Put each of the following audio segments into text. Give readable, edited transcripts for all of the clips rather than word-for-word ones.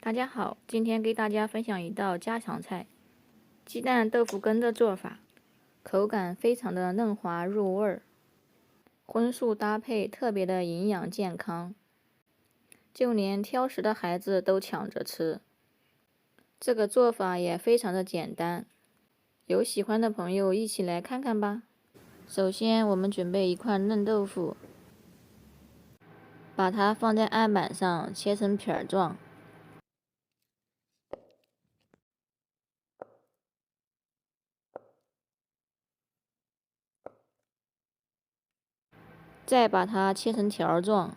大家好，今天给大家分享一道家常菜——鸡蛋豆腐羹的做法，口感非常的嫩滑入味儿，荤素搭配特别的营养健康，就连挑食的孩子都抢着吃。这个做法也非常的简单，有喜欢的朋友一起来看看吧。首先，我们准备一块嫩豆腐，把它放在案板上切成片状。再把它切成条状，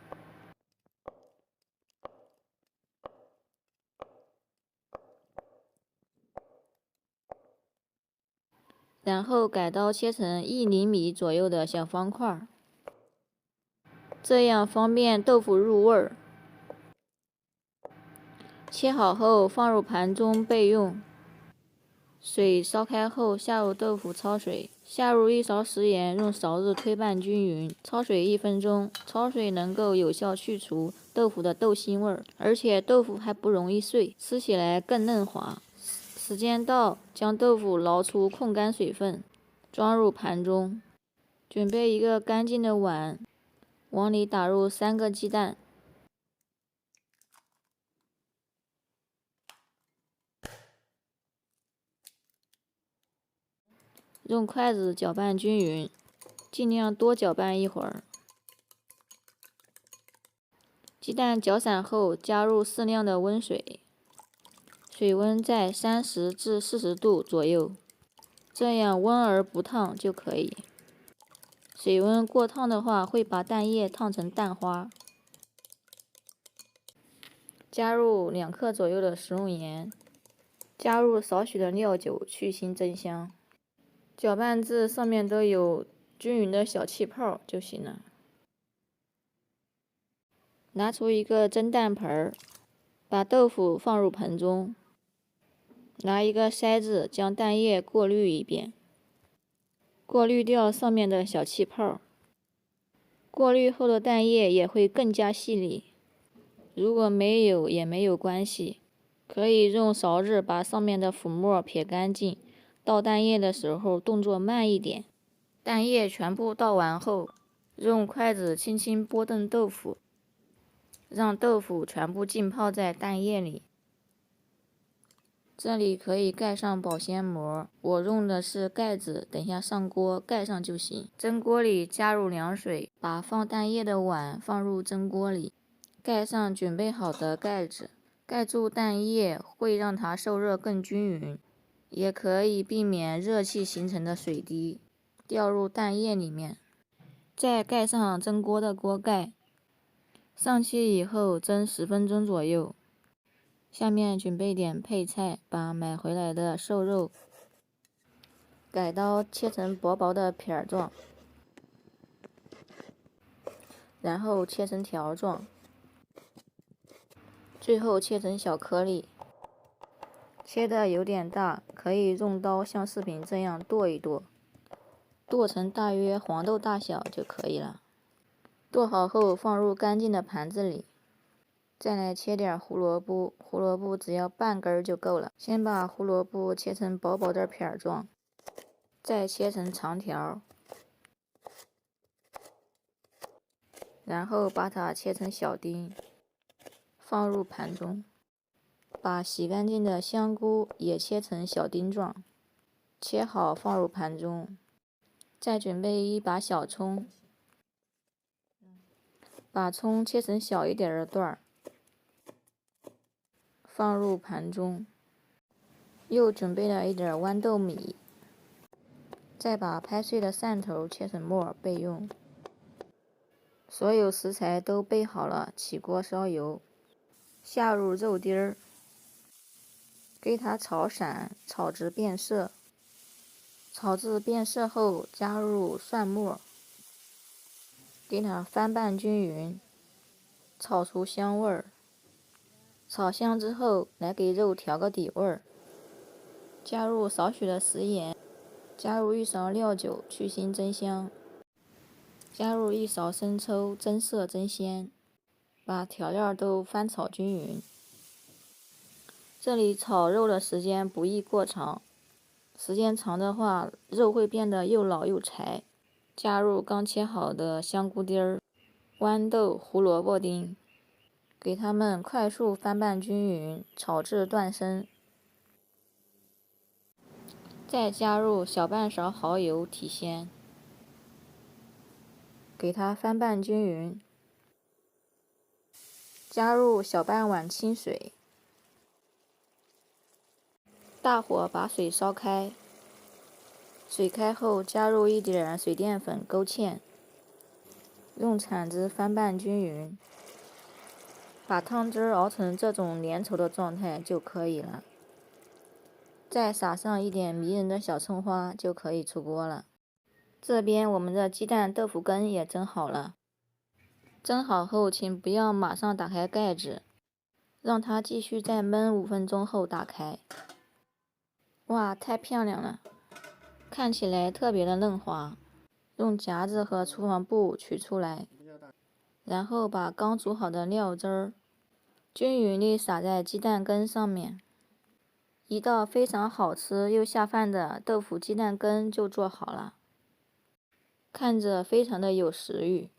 然后改刀切成1厘米左右的小方块，这样方便豆腐入味儿。切好后放入盘中备用。水烧开后，下入豆腐焯水，下入1勺食盐，用勺子推拌均匀，焯水1分钟。焯水能够有效去除豆腐的豆腥味儿，而且豆腐还不容易碎，吃起来更嫩滑。时间到，将豆腐捞出，控干水分，装入盘中。准备一个干净的碗，往里打入3个鸡蛋。用筷子搅拌均匀，尽量多搅拌一会儿。鸡蛋搅散后，加入适量的温水，水温在30至40度左右，这样温而不烫就可以。水温过烫的话，会把蛋液烫成蛋花。加入2克左右的食用盐，加入少许的料酒去腥增香。搅拌至上面都有均匀的小气泡就行了。拿出一个蒸蛋盆，把豆腐放入盆中，拿一个筛子将蛋液过滤一遍，过滤掉上面的小气泡。过滤后的蛋液也会更加细腻。如果没有也没有关系，可以用勺子把上面的浮沫撇干净。倒蛋液的时候动作慢一点。蛋液全部倒完后，用筷子轻轻拨动豆腐，让豆腐全部浸泡在蛋液里。这里可以盖上保鲜膜，我用的是盖子，等下上锅盖上就行。蒸锅里加入凉水，把放蛋液的碗放入蒸锅里，盖上准备好的盖子，盖住蛋液会让它受热更均匀，也可以避免热气形成的水滴掉入蛋液里面。再盖上蒸锅的锅盖，上气以后蒸10分钟左右。下面准备点配菜，把买回来的瘦肉改刀切成薄薄的片状，然后切成条状，最后切成小颗粒。切的有点大，可以用刀像视频这样剁一剁，剁成大约黄豆大小就可以了。剁好后放入干净的盘子里。再来切点胡萝卜，胡萝卜只要半根就够了。先把胡萝卜切成薄薄的片状，再切成长条，然后把它切成小丁，放入盘中。把洗干净的香菇也切成小丁状，切好放入盘中。再准备一把小葱，把葱切成小一点的段儿，放入盘中。又准备了一点豌豆米，再把拍碎的汕头切成末备用。所有食材都备好了，起锅烧油，下入肉丁儿，给它炒散，炒至变色。炒至变色后，加入蒜末，给它翻拌均匀，炒出香味儿。炒香之后，来给肉调个底味儿，加入少许的食盐，加入1勺料酒去腥增香，加入1勺生抽增色增鲜，把调料都翻炒均匀。这里炒肉的时间不宜过长，时间长的话，肉会变得又老又柴。加入刚切好的香菇丁儿、豌豆、胡萝卜丁，给它们快速翻拌均匀，炒至断生。再加入小半勺蚝油提鲜，给它翻拌均匀。加入小半碗清水，大火把水烧开。水开后，加入一点水淀粉勾芡，用铲子翻拌均匀，把汤汁熬成这种粘稠的状态就可以了。再撒上一点迷人的小葱花，就可以出锅了。这边我们的鸡蛋豆腐羹也蒸好了，蒸好后请不要马上打开盖子，让它继续再焖5分钟后打开。哇，太漂亮了，看起来特别的嫩滑。用夹子和厨房布取出来，然后把刚煮好的料汁儿均匀地撒在鸡蛋羹上面。一道非常好吃又下饭的豆腐鸡蛋羹就做好了，看着非常的有食欲，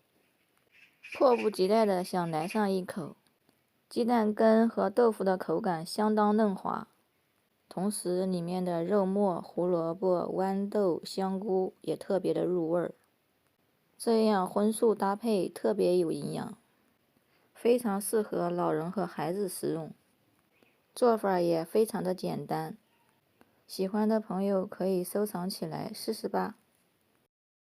迫不及待的想来上一口。鸡蛋羹和豆腐的口感相当嫩滑，同时里面的肉末、胡萝卜、豌豆、香菇也特别的入味儿，这样荤素搭配特别有营养，非常适合老人和孩子食用。做法也非常的简单，喜欢的朋友可以收藏起来试试吧。